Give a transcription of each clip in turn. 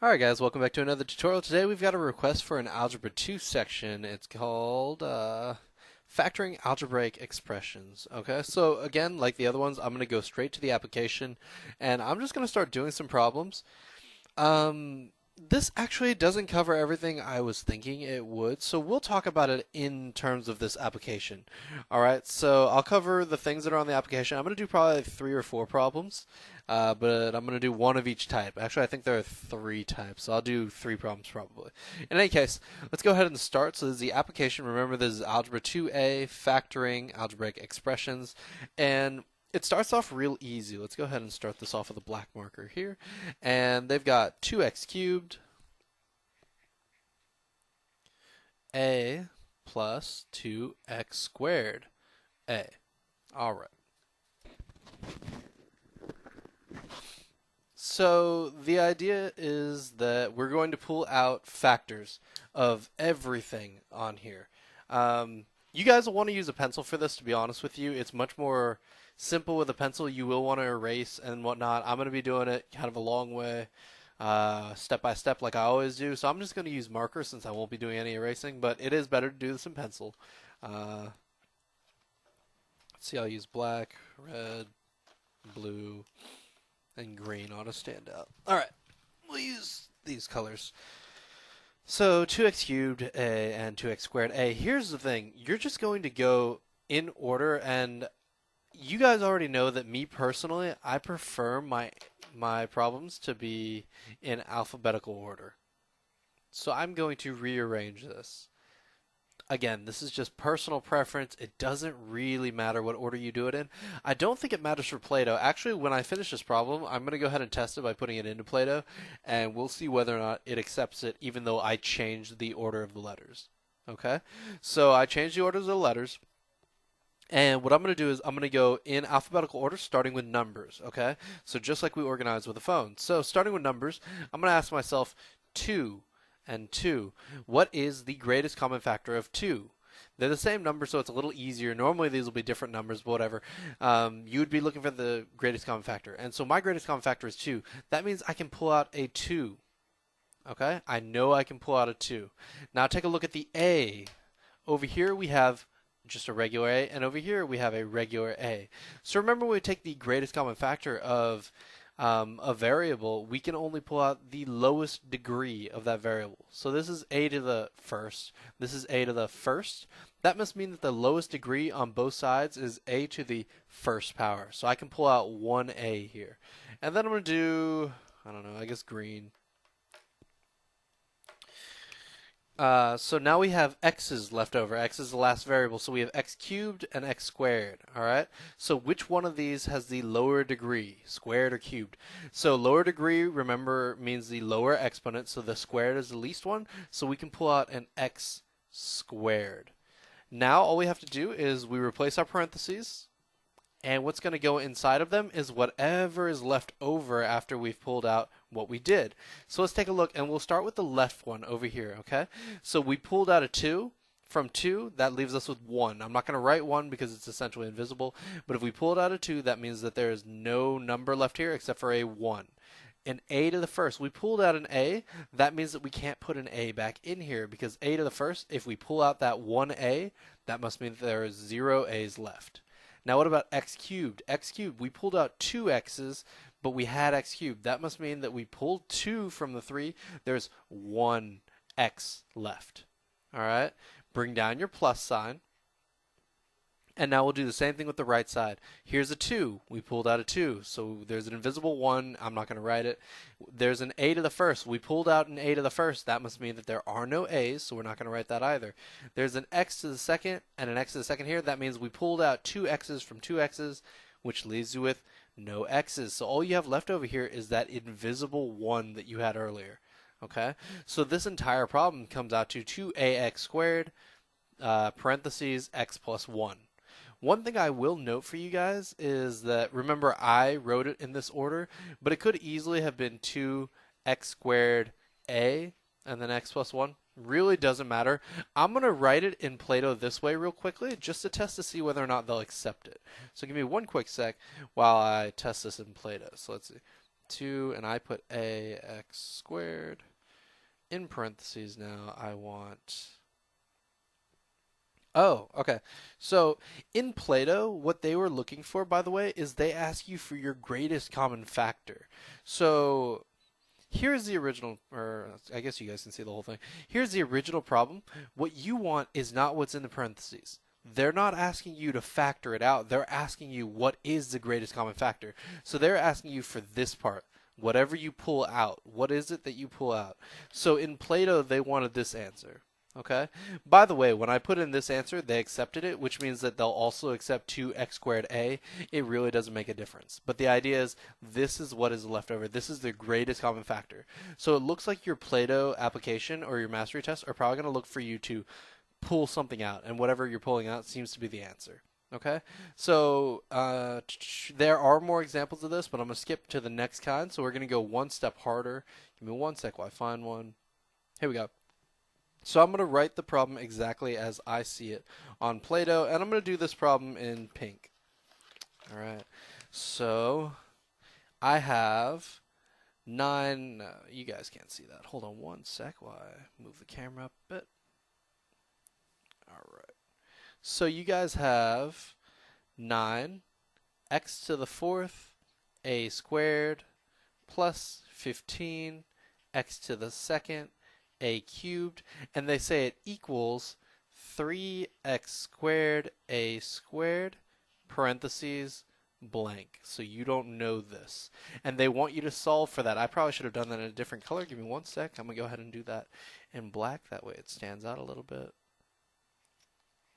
Alright guys, welcome back to another tutorial. Today we've got a request for an Algebra 2 section. It's called Factoring Algebraic Expressions. Okay, so again, like the other ones, I'm going to go straight to the application and I'm just going to start doing some problems. This actually doesn't cover everything I was thinking it would, so we'll talk about it in terms of this application. Alright, so I'll cover the things that are on the application. I'm going to do probably 3 or 4 problems, but I'm going to do one of each type. Actually, I think there are 3 types, so I'll do 3 problems probably. In any case, let's go ahead and start. So this is the application. Remember, this is Algebra 2A, Factoring, Algebraic Expressions, and it starts off real easy. Let's go ahead and start this off with a black marker here. And they've got 2x cubed a plus 2x squared a. All right. So the idea is that we're going to pull out factors of everything on here. You guys will want to use a pencil for this, to be honest with you. It's much more simple with a pencil. You will want to erase and whatnot. I'm going to be doing it kind of a long way, step by step like I always do. So I'm just going to use marker since I won't be doing any erasing, but it is better to do this in pencil. Let's see, I'll use black, red, blue, and green ought to stand out. Alright, we'll use these colors. So 2x cubed a and 2x squared a. Here's the thing. You're just going to go in order, and you guys already know that me personally, I prefer my problems to be in alphabetical order. So I'm going to rearrange this. Again, this is just personal preference. It doesn't really matter what order you do it in. I don't think it matters for Play-Doh. Actually, when I finish this problem, I'm going to go ahead and test it by putting it into Play-Doh, and we'll see whether or not it accepts it, even though I changed the order of the letters. Okay? So I changed the order of the letters, and what I'm going to do is I'm going to go in alphabetical order, starting with numbers. Okay? So just like we organize with a phone. So starting with numbers, I'm going to ask myself 2 and 2. What is the greatest common factor of 2? They're the same number, so it's a little easier. Normally these will be different numbers, but whatever. You would be looking for the greatest common factor. And so my greatest common factor is 2. That means I can pull out a 2. Okay? I know I can pull out a 2. Now take a look at the A. Over here we have just a regular A, and over here we have a regular A. So remember, when we take the greatest common factor of a variable, we can only pull out the lowest degree of that variable. So this is a to the first. This is a to the first. That must mean that the lowest degree on both sides is a to the first power. So I can pull out 1a here. And then I'm going to do, I don't know, I guess green. So now we have x's left over. X is the last variable, so we have x cubed and x squared. Alright? So which one of these has the lower degree, squared or cubed? So lower degree, remember, means the lower exponent, so the squared is the least one, so we can pull out an x squared. Now all we have to do is we replace our parentheses, and what's going to go inside of them is whatever is left over after we've pulled out what we did. So let's take a look, and we'll start with the left one over here, okay? So we pulled out a 2. From 2, that leaves us with 1. I'm not going to write 1 because it's essentially invisible, but if we pulled out a 2, that means that there is no number left here except for a 1. An a to the first. We pulled out an a. That means that we can't put an a back in here because a to the first, if we pull out that 1a, that must mean that there is 0 a's left. Now what about x cubed? X cubed, we pulled out 2 x's, but we had x cubed. That must mean that we pulled 2 from the 3. There's 1 x left. All right? Bring down your plus sign. And now we'll do the same thing with the right side. Here's a 2. We pulled out a 2. So there's an invisible 1. I'm not going to write it. There's an a to the first. We pulled out an a to the first. That must mean that there are no a's, so we're not going to write that either. There's an x to the second and an x to the second here. That means we pulled out 2 x's from 2 x's, which leaves you with no x's. So all you have left over here is that invisible 1 that you had earlier. Okay? So this entire problem comes out to 2ax squared, parentheses, x plus 1. One thing I will note for you guys is that, remember, I wrote it in this order, but it could easily have been 2x squared a and then x plus 1. Really doesn't matter. I'm going to write it in Play-Doh this way real quickly just to test to see whether or not they'll accept it. So give me one quick sec while I test this in Play-Doh. So let's see. 2, and I put ax squared. In parentheses now, I want... Oh, okay. So in Plato, what they were looking for, by the way, is they ask you for your greatest common factor. So here's the original, or I guess you guys can see the whole thing. Here's the original problem. What you want is not what's in the parentheses. They're not asking you to factor it out. They're asking you what is the greatest common factor. So they're asking you for this part. Whatever you pull out, what is it that you pull out? So in Plato, they wanted this answer. Okay. By the way, when I put in this answer, they accepted it, which means that they'll also accept 2x squared a. It really doesn't make a difference. But the idea is this is what is left over. This is the greatest common factor. So it looks like your Plato application or your mastery test are probably going to look for you to pull something out, and whatever you're pulling out seems to be the answer. Okay, so there are more examples of this, but I'm going to skip to the next kind. So we're going to go one step harder. Give me one sec while I find one. Here we go. So I'm going to write the problem exactly as I see it on Plato, and I'm going to do this problem in pink. All right, so I have 9. You guys can't see that. Hold on one sec while I move the camera up a bit. All right. So you guys have 9 x to the 4th a squared plus 15 x to the 2nd a cubed, and they say it equals 3x squared a squared parentheses blank. So you don't know this, and they want you to solve for that. I probably should have done that in a different color. Give me one sec. I'm gonna go ahead and do that in black. That way it stands out a little bit.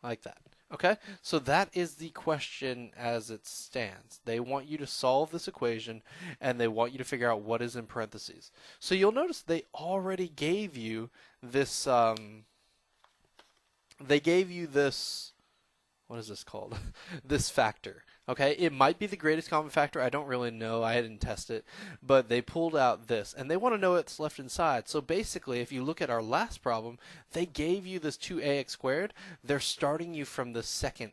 Like that. Okay, so that is the question as it stands. They want you to solve this equation, and they want you to figure out what is in parentheses. So you'll notice they already gave you this, what is this called? This factor. Okay, it might be the greatest common factor. I don't really know. I didn't test it. But they pulled out this, and they want to know what's left inside. So basically, if you look at our last problem, they gave you this 2ax squared. They're starting you from the second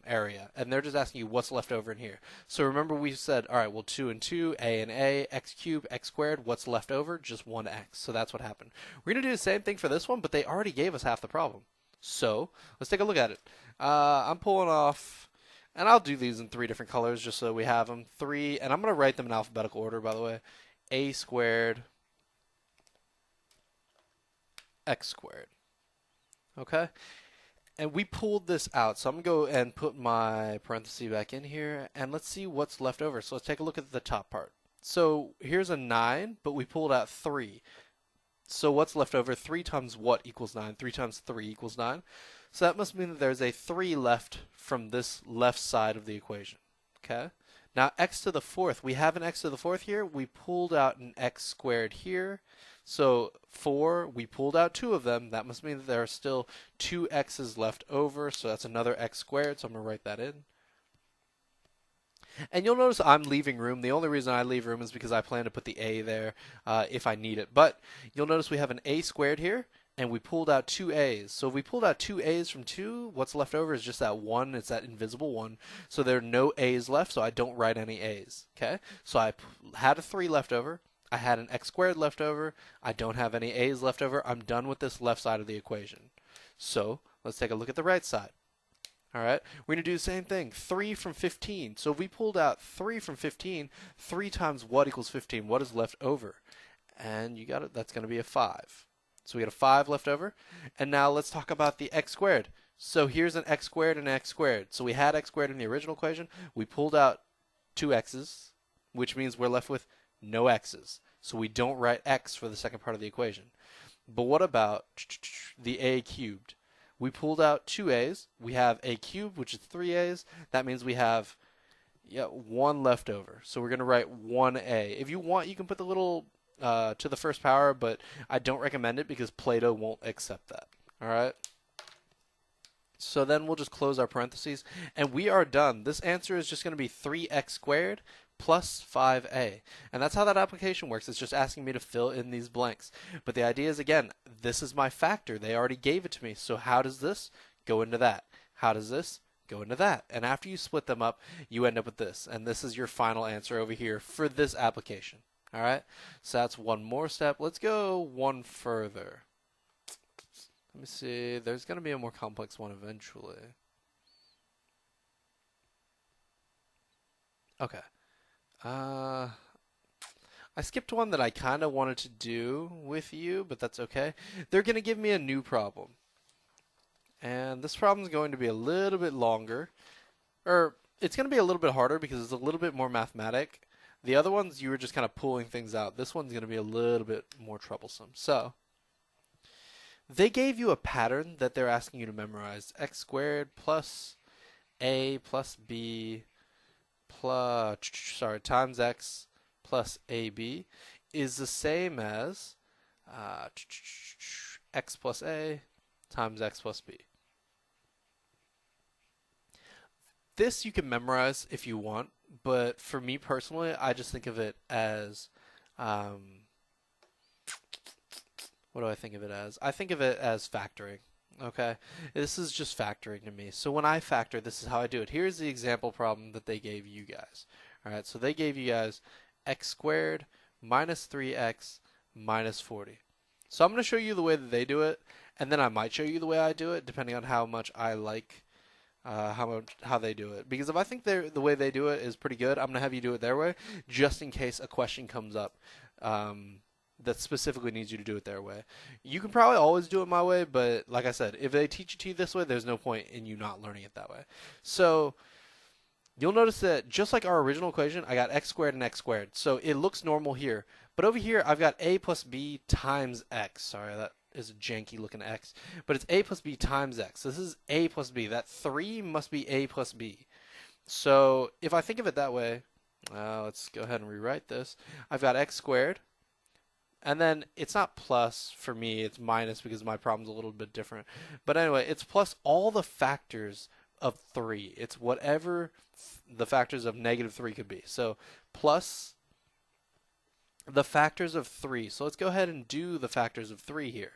area, and they're just asking you what's left over in here. So remember we said, all right, well, 2 and 2, a and a, x cubed, x squared. What's left over? Just 1x. So that's what happened. We're going to do the same thing for this one, but they already gave us half the problem. So let's take a look at it. I'm pulling off, and I'll do these in 3 different colors just so we have them. 3, and I'm going to write them in alphabetical order, by the way. A squared, x squared. Okay? And we pulled this out, so I'm going to go and put my parenthesis back in here, and let's see what's left over. So let's take a look at the top part. So here's a 9, but we pulled out 3. So what's left over? 3 times what equals 9? 3 times 3 equals 9. So that must mean that there's a 3 left from this left side of the equation. Okay? Now x to the 4th, we have an x to the 4th here. We pulled out an x squared here. So 4, we pulled out 2 of them. That must mean that there are still 2 x's left over. So that's another x squared. So I'm going to write that in. And you'll notice I'm leaving room. The only reason I leave room is because I plan to put the a there if I need it. But you'll notice we have an a squared here, and we pulled out 2 a's. So if we pulled out 2 a's from 2, what's left over is just that 1. It's that invisible 1. So there are no a's left, so I don't write any a's. Okay? So I had a 3 left over. I had an x squared left over. I don't have any a's left over. I'm done with this left side of the equation. So let's take a look at the right side. All right, we're going to do the same thing. 3 from 15. So if we pulled out 3 from 15, 3 times what equals 15? What is left over? And you got it. That's going to be a 5. So we got a 5 left over. And now let's talk about the x squared. So here's an x squared and an x squared. So we had x squared in the original equation. We pulled out 2 x's, which means we're left with no x's. So we don't write x for the second part of the equation. But what about the a cubed? We pulled out 2 a's. We have a cubed, which is 3 a's. That means we have 1 left over. So we're going to write 1a. If you want, you can put the little to the first power, but I don't recommend it because Plato won't accept that. All right? So then we'll just close our parentheses, and we are done. This answer is just going to be 3x squared plus 5a. And that's how that application works. It's just asking me to fill in these blanks. But the idea is, again, this is my factor. They already gave it to me. So how does this go into that? How does this go into that. And after you split them up, you end up with this. And this is your final answer over here for this application. All right? So that's one more step. Let's go one further. Let me see. There's going to be a more complex one eventually. Okay. I skipped one that I kind of wanted to do with you, but that's okay. They're going to give me a new problem. And this problem is going to be a little bit longer. Or it's going to be a little bit harder because it's a little bit more mathematic. The other ones, you were just kind of pulling things out. This one's going to be a little bit more troublesome. So, they gave you a pattern that they're asking you to memorize. X squared plus A plus B plus, times X plus AB is the same as X plus A times X plus B. This you can memorize if you want, but for me personally, I just think of it as, what do I think of it as? I think of it as factoring, okay? This is just factoring to me. So when I factor, this is how I do it. Here's the example problem that they gave you guys. All right, so they gave you guys x squared minus 3x minus 40. So I'm going to show you the way that they do it, and then I might show you the way I do it, depending on how much I like how they do it. Because if I think the way they do it is pretty good, I'm going to have you do it their way, just in case a question comes up that specifically needs you to do it their way. You can probably always do it my way, but like I said, if they teach it to you this way, there's no point in you not learning it that way. So you'll notice that just like our original equation, I got x squared and x squared. So it looks normal here. But over here, I've got a plus b times x. Sorry, that is a janky looking x. But it's a plus b times x. This is a plus b. That 3 must be a plus b. So if I think of it that way, let's go ahead and rewrite this. I've got x squared. And then it's not plus for me, it's minus because my problem's a little bit different. But anyway, it's plus all the factors of 3. It's whatever the factors of negative 3 could be. So plus the factors of 3. So let's go ahead and do the factors of 3 here.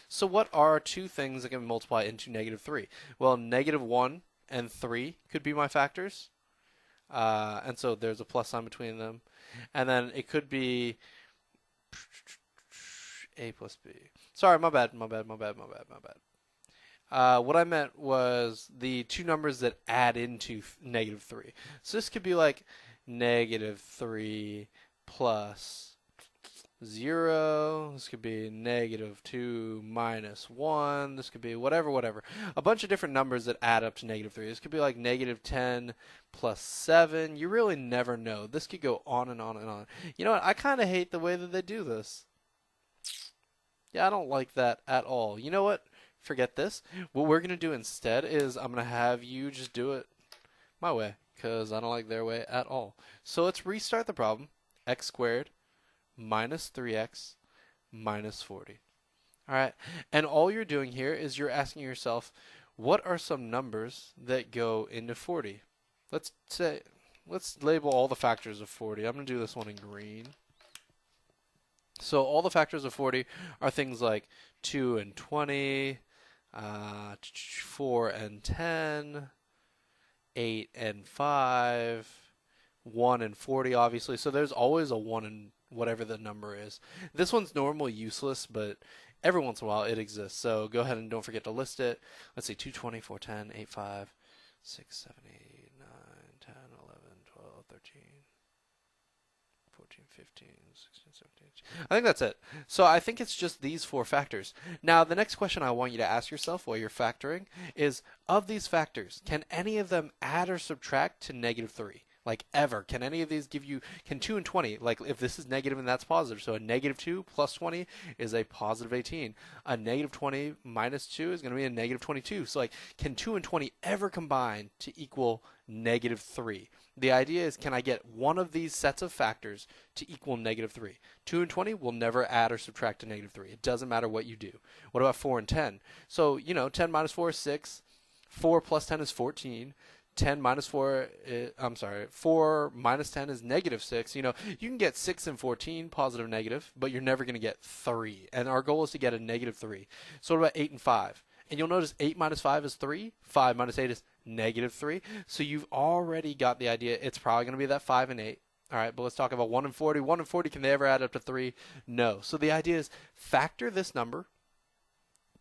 So what are two things that can multiply into negative 3? Well, negative 1 and 3 could be my factors. And so there's a plus sign between them. And then it could be a plus b. Sorry, my bad. What I meant was the two numbers that add into negative 3. So this could be like negative 3 plus 0. This could be negative 2 minus 1. This could be whatever. A bunch of different numbers that add up to negative 3. This could be like negative 10 plus 7. You really never know. This could go on and on and on. You know what? I kind of hate the way that they do this. Yeah, I don't like that at all. You know what? Forget this. What we're going to do instead is I'm going to have you just do it my way because I don't like their way at all. So let's restart the problem. X squared minus 3x minus 40. All right. And all you're doing here is you're asking yourself, what are some numbers that go into 40? Let's label all the factors of 40. I'm going to do this one in green. So all the factors of 40 are things like 2 and 20, 4 and 10, 8 and 5, 1 and 40, obviously. So there's always a 1 in whatever the number is. This one's normally useless, but every once in a while it exists. So go ahead and don't forget to list it. Let's see, 2, 20, 4, 10, 8, 5, 6, 7, 8, 9, 10, 11, 12, 13. 14, 15, 16, 17, 18. I think that's it. So I think it's just these 4 factors. Now, the next question I want you to ask yourself while you're factoring is, of these factors, can any of them add or subtract to negative 3? Like, ever. Can any of these give you, can 2 and 20, like if this is negative and that's positive, so a negative 2 plus 20 is a positive 18. A negative 20 minus 2 is going to be a negative 22. So like, can 2 and 20 ever combine to equal negative 3? The idea is, can I get one of these sets of factors to equal negative 3? 2 and 20 will never add or subtract to negative 3. It doesn't matter what you do. What about 4 and 10? So, 10 minus 4 is 6. 4 plus 10 is 14. 10 minus 4, 4 minus 10 is negative 6. You can get 6 and 14, positive, negative, but you're never going to get 3. And our goal is to get a negative 3. So what about 8 and 5? And you'll notice 8 minus 5 is 3. 5 minus 8 is -3. So you've already got the idea. It's probably going to be that 5 and 8. All right, but let's talk about 1 and 40. 1 and 40, can they ever add up to 3? No. So the idea is factor this number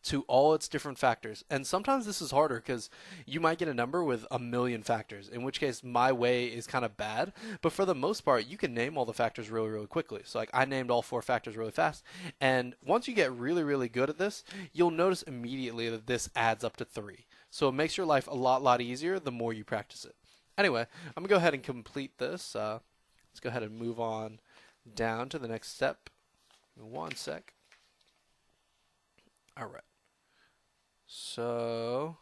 to all its different factors. And sometimes this is harder because you might get a number with a million factors, in which case my way is kind of bad. But for the most part, you can name all the factors really, really quickly. So like I named all 4 factors really fast. And once you get really, really good at this, you'll notice immediately that this adds up to 3. So it makes your life a lot easier the more you practice it. Anyway, I'm going to go ahead and complete this. Let's go ahead and move on down to the next step. One sec. All right. So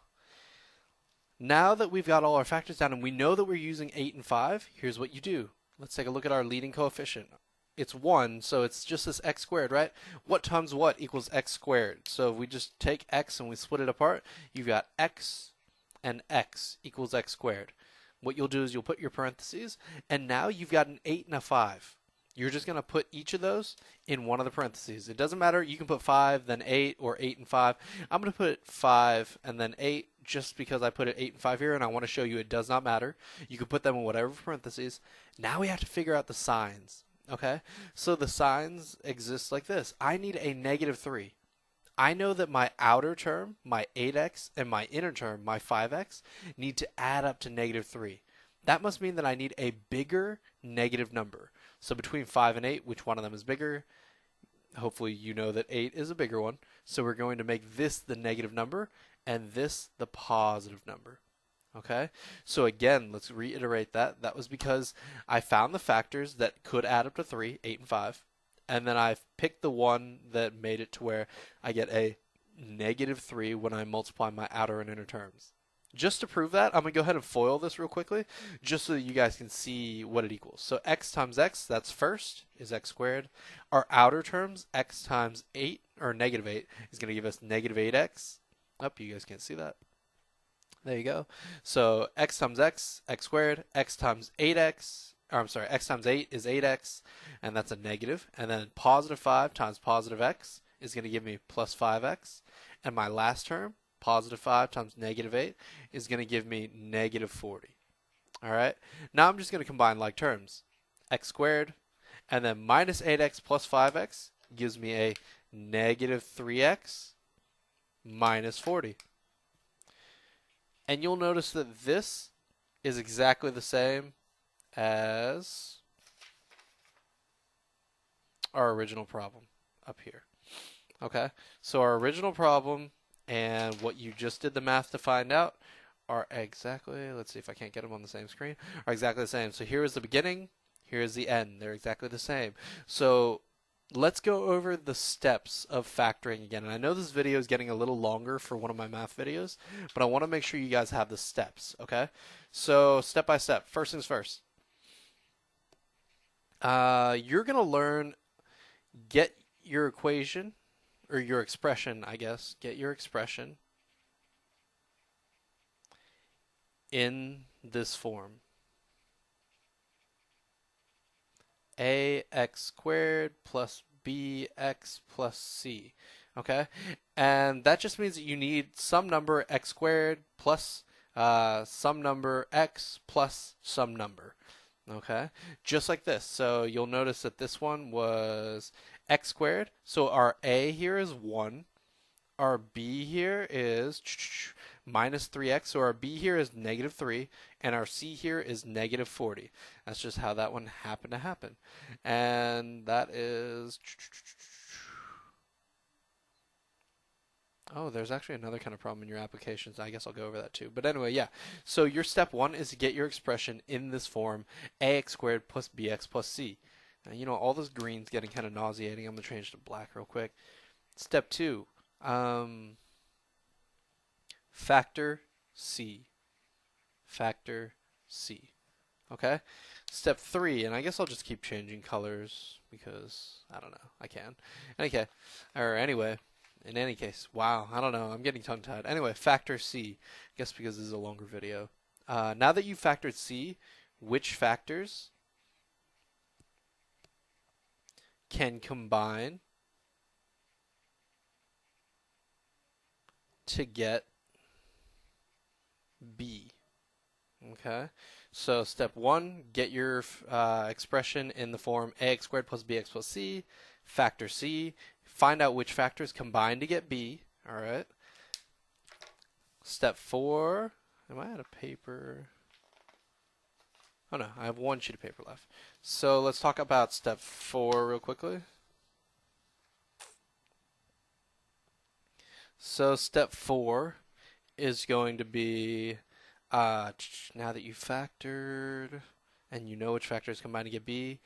now that we've got all our factors down and we know that we're using 8 and 5, here's what you do. Let's take a look at our leading coefficient. It's 1, so it's just this x squared, right? What times what equals x squared? So if we just take x and we split it apart, you've got x and x equals x squared. What you'll do is you'll put your parentheses, and now you've got an 8 and a 5. You're just going to put each of those in one of the parentheses. It doesn't matter. You can put 5, then 8, or 8 and 5. I'm going to put 5 and then 8 just because I put it 8 and 5 here, and I want to show you it does not matter. You can put them in whatever parentheses. Now we have to figure out the signs. Okay? So the signs exist like this. I need a -3. I know that my outer term, my 8x, and my inner term, my 5x, need to add up to -3. That must mean that I need a bigger negative number. So between 5 and 8, which one of them is bigger? Hopefully you know that 8 is a bigger one. So we're going to make this the negative number and this the positive number. Okay? So again, let's reiterate that. That was because I found the factors that could add up to 3, 8 and 5. And then I picked the one that made it to where I get a -3 when I multiply my outer and inner terms. Just to prove that, I'm going to go ahead and FOIL this real quickly, just so that you guys can see what it equals. So x times x, that's first, is x squared. Our outer terms, x times 8, or -8, is going to give us -8x. Oh, you guys can't see that. There you go. So x times x, x squared, x times 8x, or I'm sorry, x times 8 is 8x, and that's a negative. And then positive 5 times positive x is going to give me plus 5x. And my last term, positive 5 times -8 is going to give me -40. All right. Now I'm just going to combine like terms. X squared and then minus 8x plus 5x gives me a -3x minus 40. And you'll notice that this is exactly the same as our original problem up here. Okay. So our original problem and what you just did the math to find out are exactly, let's see if I can't get them on the same screen, are exactly the same. So here is the beginning, here is the end. They're exactly the same. So let's go over the steps of factoring again. And I know this video is getting a little longer for one of my math videos, but I want to make sure you guys have the steps, okay? So step by step, first things first. You're going to learn, get your equation, or your expression, I guess. Get your expression in this form. ax squared plus bx plus c. Okay? And that just means that you need some number x squared plus some number x plus some number. Okay? Just like this. So you'll notice that this one was x squared. So our a here is 1. Our b here is minus 3x. So our b here is -3. And our c here is -40. That's just how that one happened to happen. And that is... Oh, there's actually another kind of problem in your applications. I guess I'll go over that too. But anyway, yeah. So your step 1 is to get your expression in this form, ax squared plus bx plus c. Now, you know, all this green's getting kind of nauseating. I'm going to change to black real quick. Step 2, factor c. Factor c. Okay? Step 3, and I guess I'll just keep changing colors because, I don't know, I can. Okay. Or anyway, in any case, wow, I don't know, I'm getting tongue-tied. Anyway, factor c. I guess because this is a longer video. Now that you've factored c, which factors can combine to get b? Okay, so step one, get your expression in the form ax squared plus bx plus c, factor c, find out which factors combine to get b. All right. Step four, am I out of paper? Oh no, I have one sheet of paper left. So let's talk about step four real quickly. So step four is going to be now that you've factored and you know which factors combine to get b,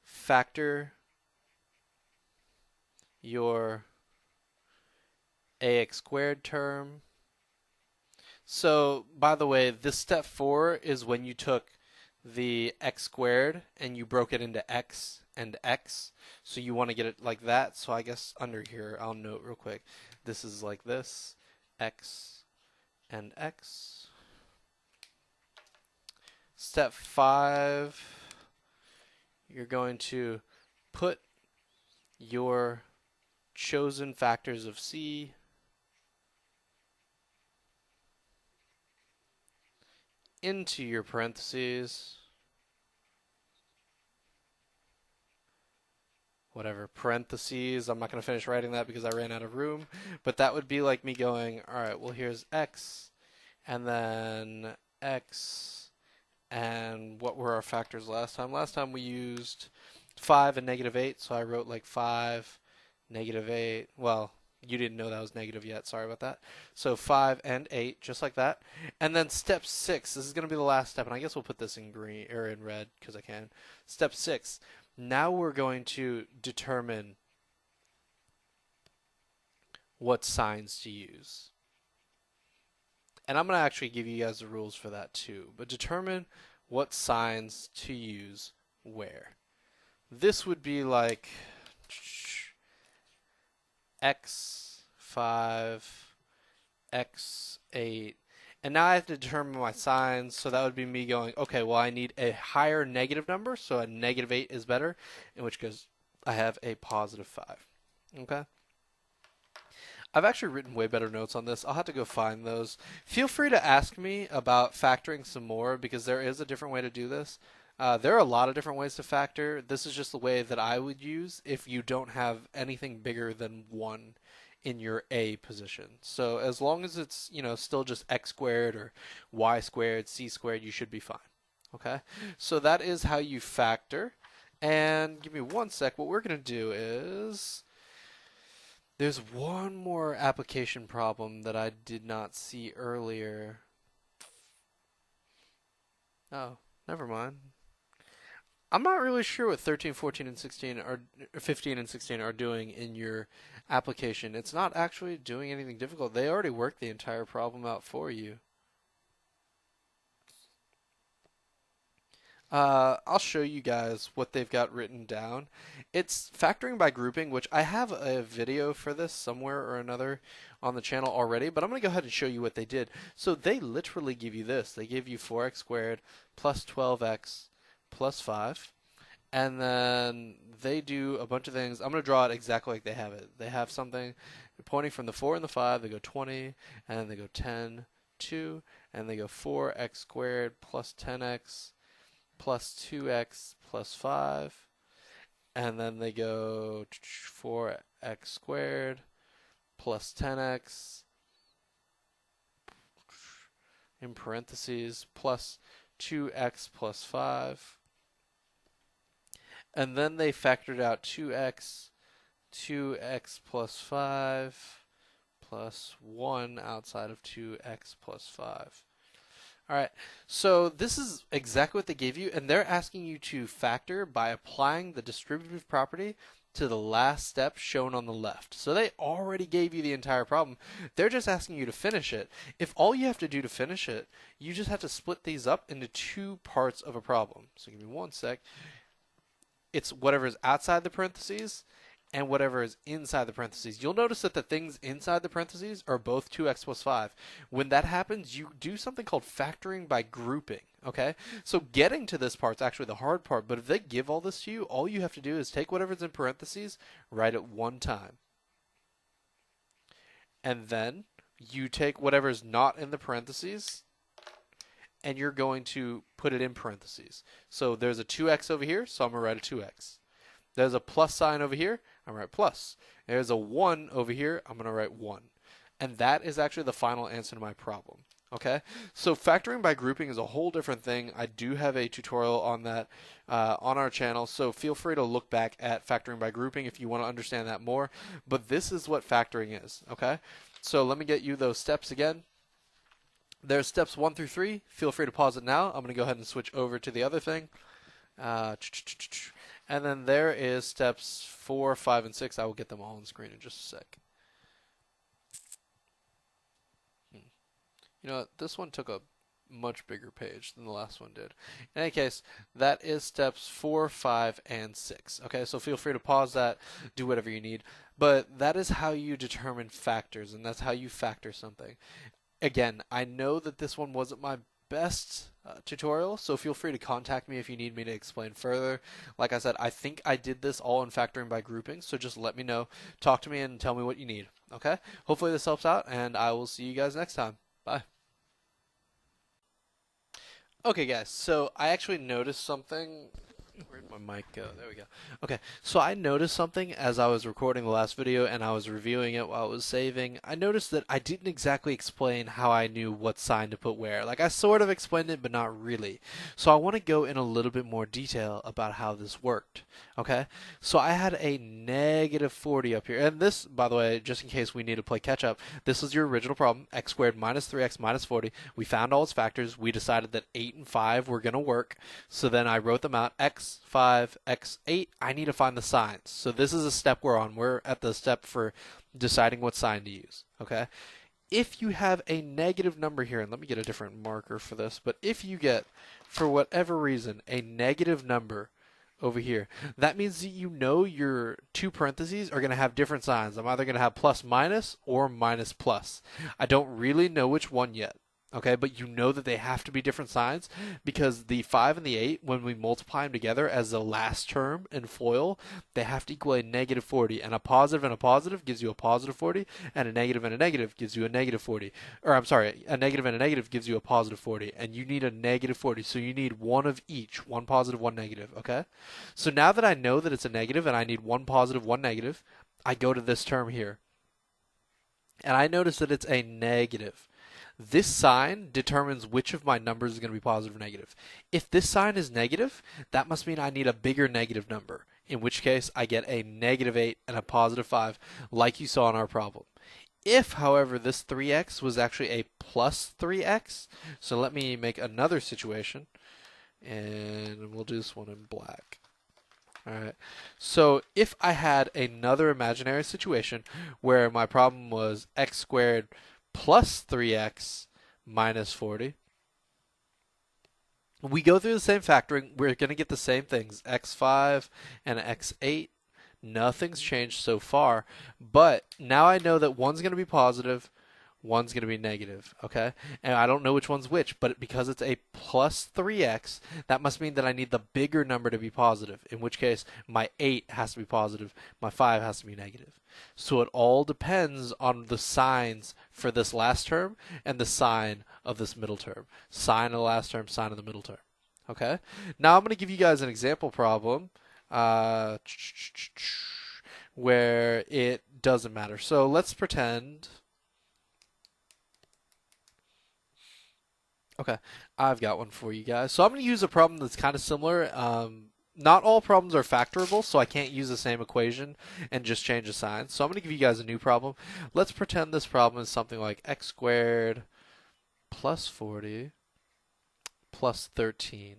factor your ax squared term. So, by the way, this step 4 is when you took the x squared and you broke it into x and x. So you want to get it like that. So I guess under here, I'll note real quick. This is like this, x and x. Step 5, you're going to put your chosen factors of c into your parentheses, whatever, parentheses, I'm not going to finish writing that because I ran out of room, but that would be like me going, alright, well here's x, and then x, and what were our factors last time? Last time we used 5 and negative 8, so I wrote like 5, negative 8, well, you didn't know that was negative yet. Sorry about that. So 5 and 8, just like that. And then step 6. This is going to be the last step, and I guess we'll put this in green or in red because I can. Step 6. Now we're going to determine what signs to use. And I'm going to actually give you guys the rules for that too. But determine what signs to use where. This would be like x5, x8, and now I have to determine my signs, so that would be me going, okay, well I need a higher negative number, so a negative 8 is better, in which case I have a positive 5. Okay? I've actually written way better notes on this. I'll have to go find those. Feel free to ask me about factoring some more, because there is a different way to do this. There are a lot of different ways to factor. This is just the way that I would use if you don't have anything bigger than 1 in your A position. So as long as it's, still just x squared or y squared, c squared, you should be fine. Okay? So that is how you factor. And give me one sec. What we're going to do is there's one more application problem that I did not see earlier. Oh, never mind. I'm not really sure what 13, 14, and 16 are, 15 and 16 are doing in your application. It's not actually doing anything difficult. They already worked the entire problem out for you. I'll show you guys what they've got written down. It's factoring by grouping, which I have a video for this somewhere or another on the channel already, but I'm going to go ahead and show you what they did. So they literally give you this. They give you 4x squared plus 12x plus 5, and then they do a bunch of things. I'm going to draw it exactly like they have it. They have something pointing from the 4 and the 5, they go 20, and then they go 10, 2, and they go 4x squared plus 10x plus 2x plus 5, and then they go 4x squared plus 10x in parentheses plus 2x plus 5. And then they factored out 2x plus 5 plus 1 outside of 2x plus 5. Alright, so this is exactly what they gave you, and they're asking you to factor by applying the distributive property to the last step shown on the left. So they already gave you the entire problem. They're just asking you to finish it. If all you have to do to finish it, you just have to split these up into 2 parts of a problem. So give me one sec. It's whatever is outside the parentheses and whatever is inside the parentheses. You'll notice that the things inside the parentheses are both 2x plus 5. When that happens, you do something called factoring by grouping. Okay? So getting to this part's actually the hard part, but if they give all this to you, all you have to do is take whatever's in parentheses, write it one time. And then you take whatever's not in the parentheses and you're going to put it in parentheses. So there's a 2x over here, so I'm going to write a 2x. There's a plus sign over here, I'm going to write plus. There's a 1 over here, I'm going to write 1. And that is actually the final answer to my problem. Okay, so factoring by grouping is a whole different thing. I do have a tutorial on that on our channel, so feel free to look back at factoring by grouping if you want to understand that more. But this is what factoring is. Okay, so let me get you those steps again. There's steps 1 through 3. Feel free to pause it now. I'm going to go ahead and switch over to the other thing. And then there is steps 4, 5, and 6. I will get them all on screen in just a sec. You know what? This one took a much bigger page than the last one did. In any case, that is steps 4, 5, and 6. Okay, so feel free to pause that, do whatever you need. But that is how you determine factors, and that's how you factor something. Again, I know that this one wasn't my best tutorial, so feel free to contact me if you need me to explain further. Like I said, I think I did this all in factoring by grouping, so just let me know. Talk to me and tell me what you need. Okay? Hopefully this helps out, and I will see you guys next time. Bye. Okay, guys, so I actually noticed something. Where'd my mic go? There we go. Okay, so I noticed something as I was recording the last video and I was reviewing it while I was saving. I noticed that I didn't exactly explain how I knew what sign to put where. Like, I sort of explained it, but not really. So I want to go in a little bit more detail about how this worked. Okay, so I had a negative 40 up here. And this, by the way, just in case we need to play catch up, this was your original problem, x squared minus 3x minus 40. We found all its factors. We decided that 8 and 5 were going to work. So then I wrote them out. X 5, x 8, I need to find the signs. So this is a step we're on. We're at the step for deciding what sign to use. Okay. If you have a negative number here, and let me get a different marker for this, but if you get, for whatever reason, a negative number over here, that means that you know your two parentheses are going to have different signs. I'm either going to have plus minus or minus plus. I don't really know which one yet. Okay, but you know that they have to be different signs because the 5 and the 8, when we multiply them together as the last term in FOIL, they have to equal a negative 40. And a positive gives you a positive 40, and a negative gives you a negative 40. Or I'm sorry, a negative and a negative gives you a positive 40. And you need a negative 40, so you need one of each, one positive, one negative. Okay? So now that I know that it's a negative and I need one positive, one negative, I go to this term here. And I notice that it's a negative. This sign determines which of my numbers is going to be positive or negative. If this sign is negative, that must mean I need a bigger negative number, in which case I get a negative 8 and a positive 5, like you saw in our problem. If, however, this 3x was actually a plus 3x, so let me make another situation, and we'll do this one in black. Alright, so if I had another imaginary situation where my problem was x squared plus 3x minus 40. We go through the same factoring. We're going to get the same things, x5 and x8. Nothing's changed so far, but now I know that one's going to be positive, one's going to be negative, okay? And I don't know which one's which, but because it's a plus 3x, that must mean that I need the bigger number to be positive, in which case my 8 has to be positive, my 5 has to be negative. So it all depends on the signs for this last term and the sign of this middle term. Sign of the last term, sign of the middle term, okay? Now I'm going to give you guys an example problem where it doesn't matter. So let's pretend... Okay, I've got one for you guys. So I'm going to use a problem that's kind of similar. Not all problems are factorable, so I can't use the same equation and just change the sign. So I'm going to give you guys a new problem. Let's pretend this problem is something like x squared plus 40 plus 13x.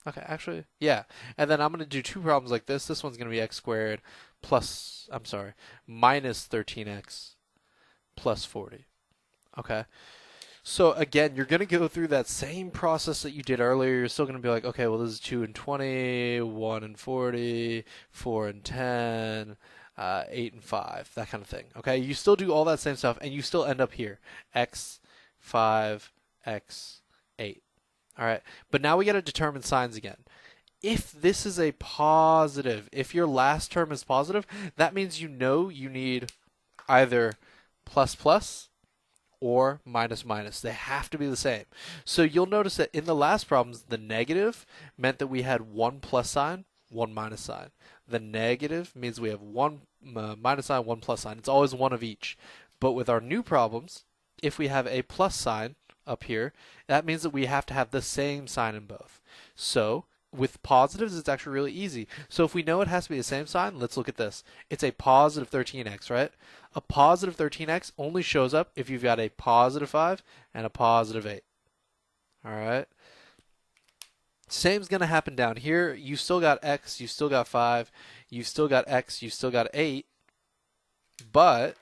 Okay, actually, yeah. And then I'm going to do two problems like this. This one's going to be x squared plus, minus 13x plus 40. Okay. So again, you're going to go through that same process that you did earlier. You're still going to be like, okay, well, this is 2 and 20, 1 and 40, 4 and 10, 8 and 5, that kind of thing. Okay, you still do all that same stuff, and you still end up here, x, 5, x, 8. All right, but now we got to determine signs again. If this is a positive, if your last term is positive, that means you know you need either plus plus or minus minus. They have to be the same. So you'll notice that in the last problems, the negative meant that we had one plus sign, one minus sign. The negative means we have one minus sign, one plus sign. It's always one of each. But with our new problems, if we have a plus sign up here, that means that we have to have the same sign in both. So with positives, it's actually really easy. So if we know it has to be the same sign, let's look at this. It's a positive 13x, right? A positive 13x only shows up if you've got a positive 5 and a positive 8. All right? Same's going to happen down here. You still got x, you still got 5, you still got x, you still got 8, but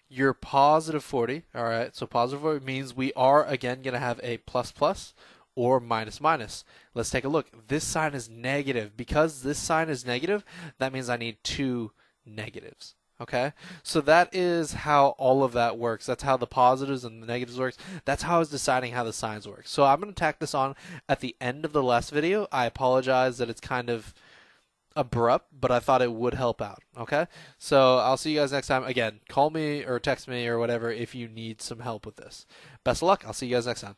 you're positive 40. All right, so positive 40 means we are, again, going to have a plus plus or minus minus. Let's take a look. This sign is negative. Because this sign is negative, that means I need two negatives. Okay, so that is how all of that works. That's how the positives and the negatives works. That's how I was deciding how the signs work. So I'm going to tack this on at the end of the last video. I apologize that it's kind of abrupt, but I thought it would help out. Okay, so I'll see you guys next time. Again, call me or text me or whatever if you need some help with this. Best of luck. I'll see you guys next time.